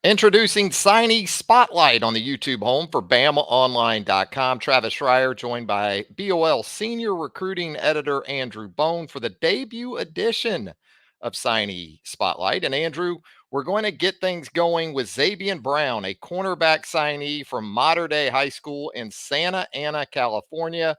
Introducing Signee Spotlight on the YouTube home for BamaOnLine.com. Travis Reier, joined by BOL senior recruiting editor Andrew Bone for the debut edition of Signee Spotlight. And Andrew, we're going to get things going with Zabien Brown, a cornerback signee from Mater Dei High School in Santa Ana, California.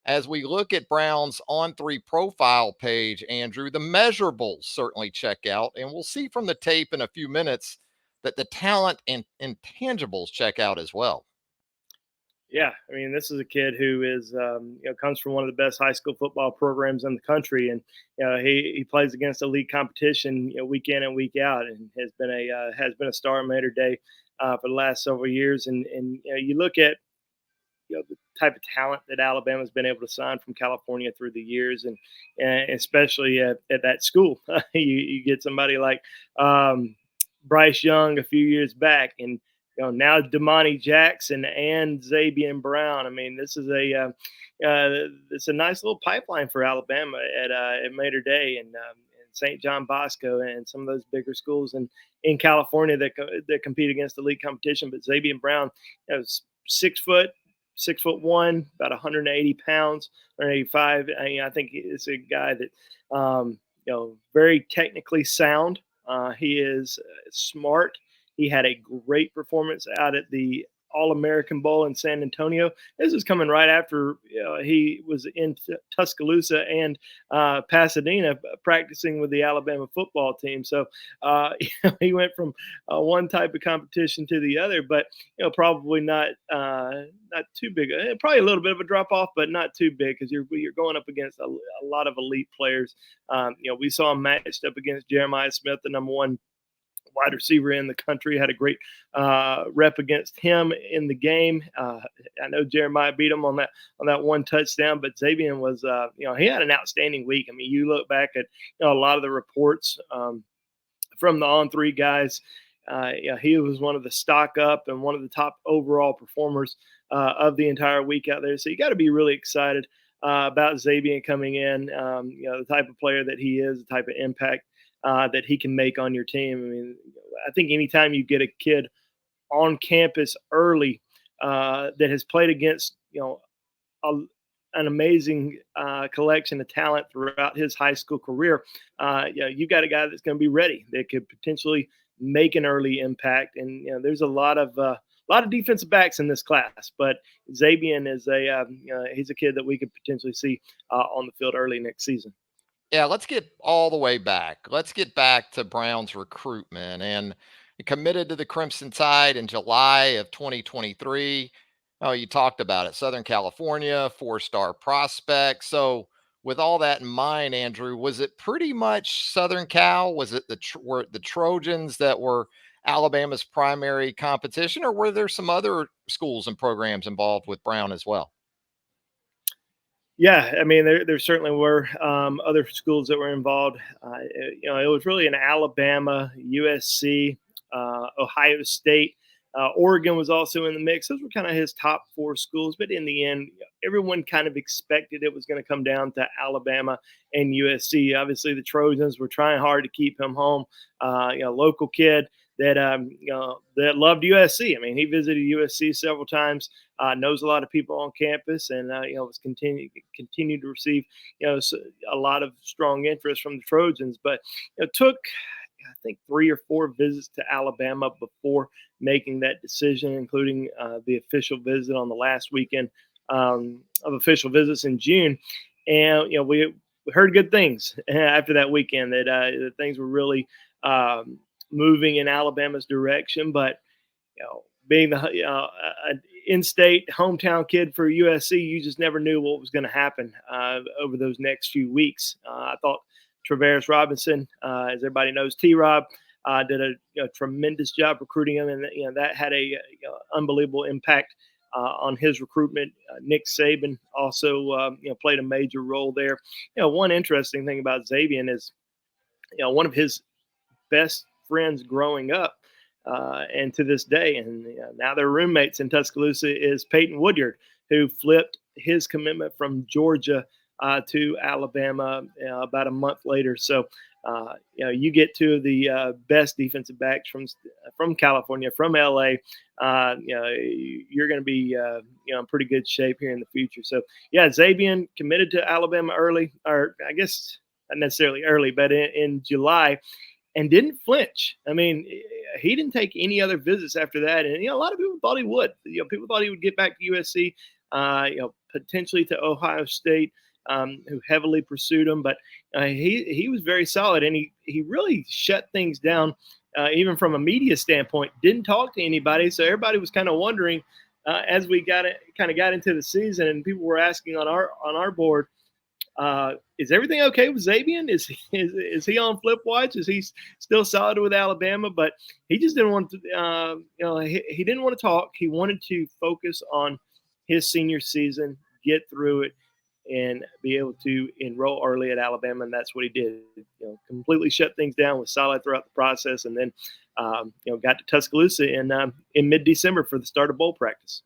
As we look at Brown's On3 profile page, Andrew, the measurables certainly check out. And we'll see from the tape in a few minutes that the talent and intangibles check out as well. Yeah, I mean, this is a kid who is, comes from one of the best high school football programs in the country, and he plays against elite competition, week in and week out, and has been a star in Mater Dei for the last several years. And you look at the type of talent that Alabama's been able to sign from California through the years, and especially at that school, you get somebody like Bryce Young a few years back, and now Damani Jackson and Zabien Brown. I mean, this is it's a nice little pipeline for Alabama at Mater Dei and St. John Bosco and some of those bigger schools in California that compete against elite competition. But Zabien Brown, 6 foot. 6'1", about 180 pounds, 185. I think it's a guy that very technically sound. He is smart. He had a great performance out at the All-American Bowl in San Antonio. This is coming right after he was in Tuscaloosa and Pasadena practicing with the Alabama football team. So he went from one type of competition to the other, but probably not too big. Probably a little bit of a drop off, but not too big because you're going up against a lot of elite players. We saw him matched up against Jeremiah Smith, the number one wide receiver in the country, had a great rep against him in the game. I know Jeremiah beat him on that one touchdown, but Zabien was, he had an outstanding week. I mean, you look back at a lot of the reports from the On3 guys. He was one of the stock up and one of the top overall performers of the entire week out there. So you got to be really excited about Zabien coming in. The type of player that he is, the type of impact that he can make on your team. I mean, I think anytime you get a kid on campus early that has played against, an amazing collection of talent throughout his high school career, you got a guy that's going to be ready that could potentially make an early impact. And there's a lot of defensive backs in this class, but Zabien is he's a kid that we could potentially see on the field early next season. Yeah, let's get all the way back. Let's get back to Brown's recruitment and he committed to the Crimson Tide in July of 2023. Oh, you talked about it. Southern California, four-star prospect. So, with all that in mind, Andrew, was it pretty much Southern Cal? Was it were it the Trojans that were Alabama's primary competition, or were there some other schools and programs involved with Brown as well? Yeah, I mean, there certainly were other schools that were involved. It was really an Alabama, USC, Ohio State. Oregon was also in the mix. Those were kind of his top four schools. But in the end, everyone kind of expected it was going to come down to Alabama and USC. Obviously, the Trojans were trying hard to keep him home. Local kid that loved USC. I mean, he visited USC several times. Knows a lot of people on campus, and was continued to receive a lot of strong interest from the Trojans. But it took, I think, 3 or 4 visits to Alabama before making that decision, including the official visit on the last weekend of official visits in June. And we heard good things after that weekend that things were really moving in Alabama's direction. But being the in-state hometown kid for USC, you just never knew what was going to happen over those next few weeks. I thought Travaris Robinson, as everybody knows, T-Rob, did a tremendous job recruiting him, and that had a unbelievable impact on his recruitment. Nick Saban also played a major role there. One interesting thing about Zabien is one of his best friends growing up and to this day, and now they're roommates in Tuscaloosa, is Peyton Woodyard, who flipped his commitment from Georgia to Alabama about a month later. So you get two of the best defensive backs from California, from LA. You're going to be in pretty good shape here in the future. So yeah, Zabien committed to Alabama early, or I guess not necessarily early, but in July, and didn't flinch. I mean, he didn't take any other visits after that, and a lot of people thought he would. People thought he would get back to USC, potentially to Ohio State, who heavily pursued him. But he was very solid, and he really shut things down, even from a media standpoint. Didn't talk to anybody, so everybody was kind of wondering as we got into the season, and people were asking on our board, is everything okay with Zabien? Is he on flip watch? Is he still solid with Alabama? But he just didn't want to. He didn't want to talk. He wanted to focus on his senior season, get through it, and be able to enroll early at Alabama. And that's what he did. Completely shut things down. Was solid throughout the process, and then got to Tuscaloosa in mid-December for the start of bowl practice.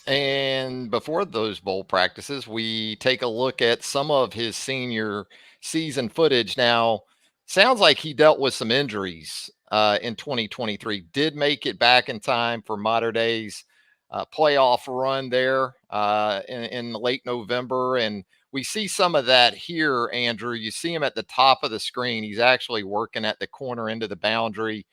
And before those bowl practices, we take a look at some of his senior season footage. Now, sounds like he dealt with some injuries in 2023. Did make it back in time for Mater Dei's playoff run there in late November. And we see some of that here, Andrew. You see him at the top of the screen. He's actually working at the corner end of the boundary.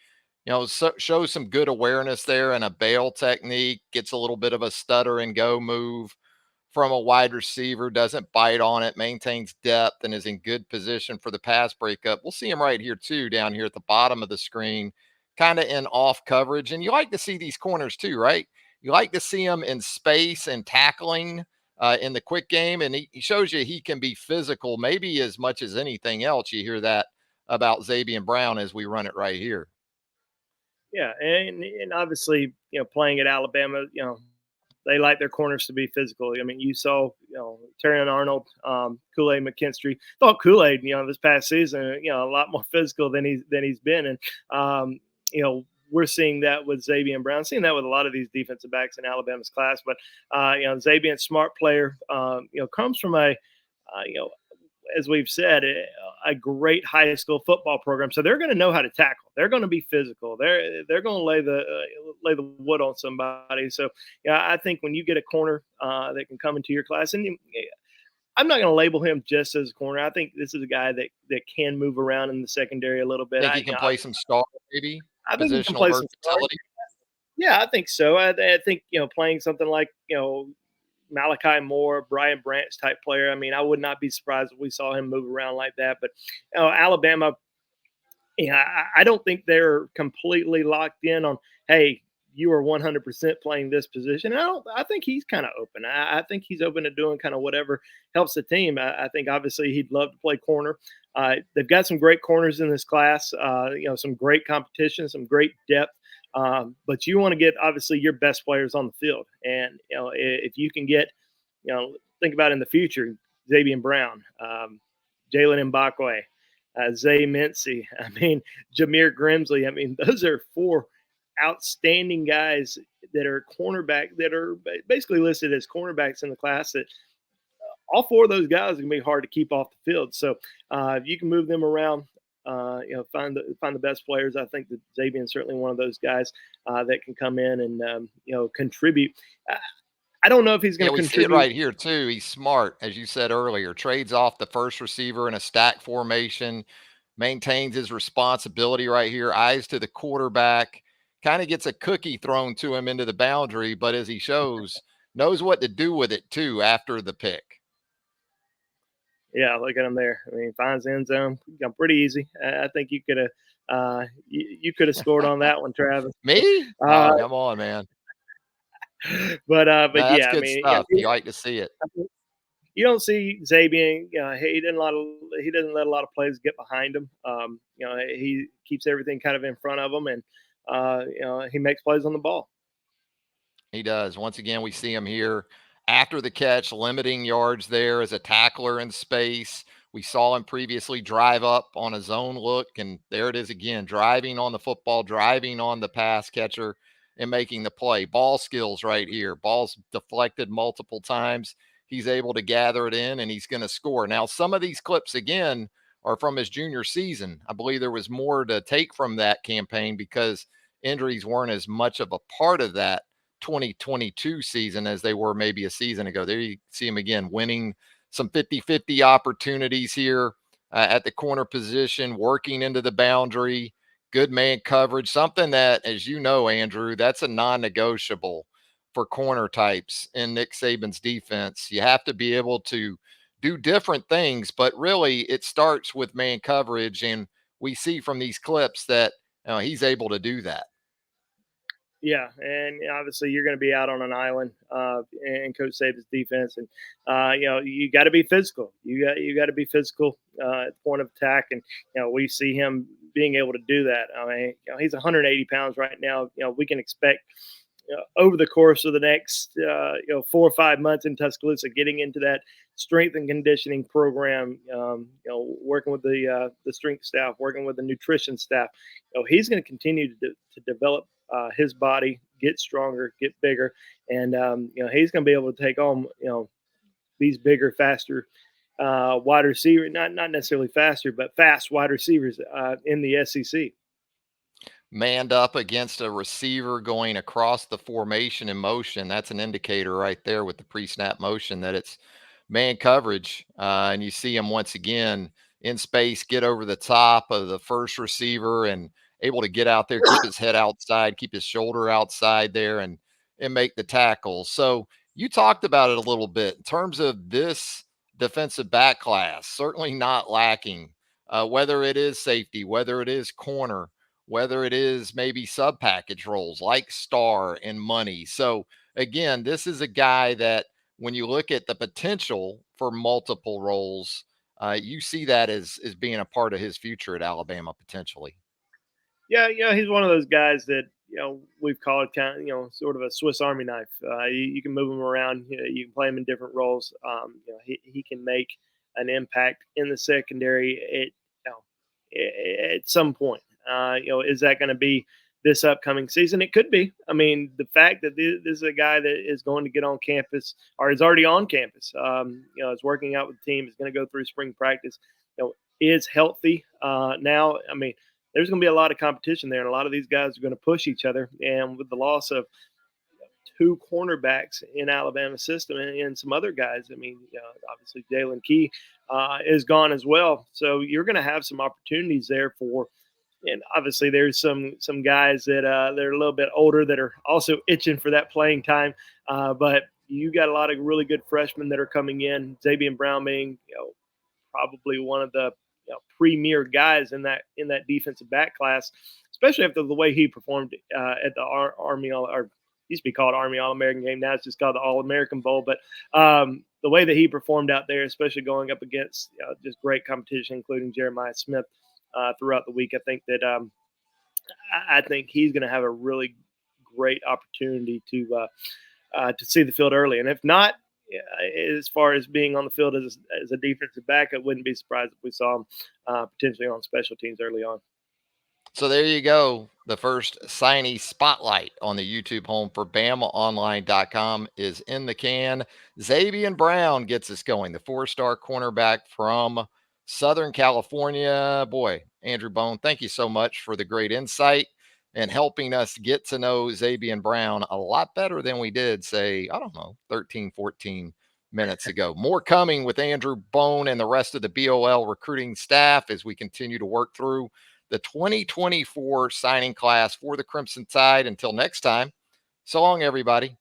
Shows some good awareness there and a bail technique, gets a little bit of a stutter and go move from a wide receiver, doesn't bite on it, maintains depth, and is in good position for the pass breakup. We'll see him right here, too, down here at the bottom of the screen, kind of in off coverage. And you like to see these corners, too, right? You like to see them in space and tackling in the quick game. And he shows you he can be physical, maybe as much as anything else. You hear that about Zabien Brown as we run it right here. Yeah, and obviously, playing at Alabama, they like their corners to be physical. I mean, you saw, Terrion Arnold, Kool-Aid McKinstry. Thought Kool-Aid, this past season, a lot more physical than he's been, and we're seeing that with Zabien Brown, seeing that with a lot of these defensive backs in Alabama's class. But Zabien, smart player, comes from as we've said, a great high school football program. So they're going to know how to tackle. They're going to be physical. They're going to lay the wood on somebody. So yeah, I think when you get a corner that can come into your class, and I'm not going to label him just as a corner. I think this is a guy that can move around in the secondary a little bit. Think he can play some star, maybe I think he can positional play some star. versatility. Yeah, I think so. I think playing something like Malachi Moore, Brian Branch type player. I mean, I would not be surprised if we saw him move around like that. But Alabama, I don't think they're completely locked in on, hey, you are 100% playing this position. I think he's kind of open. I think he's open to doing kind of whatever helps the team. I think obviously he'd love to play corner. They've got some great corners in this class. Some great competition, some great depth. But you want to get obviously your best players on the field, and if you can get, think about in the future, Zabien Brown, Jalen Mbakwe, Zay Mincy, I mean Jameer Grimsley. I mean those are four outstanding guys that are cornerback that are basically listed as cornerbacks in the class. That all four of those guys are going to be hard to keep off the field. So if you can move them around. Find the best players. I think that Zabien is certainly one of those guys that can come in and contribute. I don't know if he's going to contribute. We see it right here too. He's smart, as you said earlier. Trades off the first receiver in a stack formation, maintains his responsibility right here. Eyes to the quarterback. Kind of gets a cookie thrown to him into the boundary, but as he shows, knows what to do with it too after the pick. Yeah, look at him there. I mean, finds the end zone. Pretty easy. I think you could have you could have scored on that one, Travis. Me? Come on, man. But That's yeah, good stuff. You like to see it. You don't see Zabien. He doesn't let a lot of plays get behind him. He keeps everything kind of in front of him, and he makes plays on the ball. He does. Once again, we see him here after the catch, limiting yards there as a tackler in space. We saw him previously drive up on a zone look, and there it is again, driving on the football, driving on the pass catcher, and making the play. Ball skills right here. Ball's deflected multiple times. He's able to gather it in, and he's going to score. Now, some of these clips, again, are from his junior season. I believe there was more to take from that campaign because injuries weren't as much of a part of that 2022 season as they were maybe a season ago. There you see him again winning some 50-50 opportunities here at the corner position, working into the boundary, good man coverage, something that, as you know, Andrew, that's a non-negotiable for corner types in Nick Saban's defense. You have to be able to do different things, but really it starts with man coverage. And we see from these clips that he's able to do that. Yeah, and obviously you're going to be out on an island, and Coach Saban's defense, and you got to be physical. You got to be physical at the point of attack, and we see him being able to do that. I mean, he's 180 pounds right now. We can expect over the course of the next 4 or 5 months in Tuscaloosa, getting into that strength and conditioning program, working with the strength staff, working with the nutrition staff. He's going to continue to develop his body, get stronger, get bigger, and he's going to be able to take on these bigger, faster wide receiver, not necessarily faster, but fast wide receivers in the SEC. Manned up against a receiver going across the formation in motion. That's an indicator right there with the pre-snap motion that it's man coverage. And you see him once again in space, get over the top of the first receiver and able to get out there, keep his head outside, keep his shoulder outside there and make the tackle. So you talked about it a little bit in terms of this defensive back class, certainly not lacking, whether it is safety, whether it is corner, whether it is maybe sub package roles like star and money. So again, this is a guy that when you look at the potential for multiple roles, you see that as being a part of his future at Alabama potentially. Yeah, he's one of those guys that we've called kind of sort of a Swiss Army knife. You can move him around. You can play him in different roles. He can make an impact in the secondary at some point. Is that going to be this upcoming season? It could be. I mean, the fact that this is a guy that is going to get on campus or is already on campus, is working out with the team, is going to go through spring practice, is healthy now. I mean, there's going to be a lot of competition there, and a lot of these guys are going to push each other. And with the loss of two cornerbacks in Alabama's system and some other guys, I mean, obviously Jalen Key is gone as well. So you're going to have some opportunities there for. And obviously, there's some guys that they're a little bit older that are also itching for that playing time. But you got a lot of really good freshmen that are coming in. Zabien Brown being, probably one of the premier guys in that defensive back class, especially after the way he performed at the Army or used to be called Army All-American game. Now it's just called the All-American Bowl. But the way that he performed out there, especially going up against just great competition, including Jeremiah Smith throughout the week, I think that I think he's going to have a really great opportunity to see the field early. And if not, as far as being on the field as a defensive back, I wouldn't be surprised if we saw him potentially on special teams early on. So there you go. The first Signee Spotlight on the YouTube home for BamaOnLine.com is in the can. Zabien Brown gets us going, the 4-star cornerback from Southern California. Boy, Andrew Bone, thank you so much for the great insight and helping us get to know Zabien Brown a lot better than we did, say, I don't know, 13, 14 minutes ago. More coming with Andrew Bone and the rest of the BOL recruiting staff as we continue to work through the 2024 signing class for the Crimson Tide. Until next time, so long, everybody.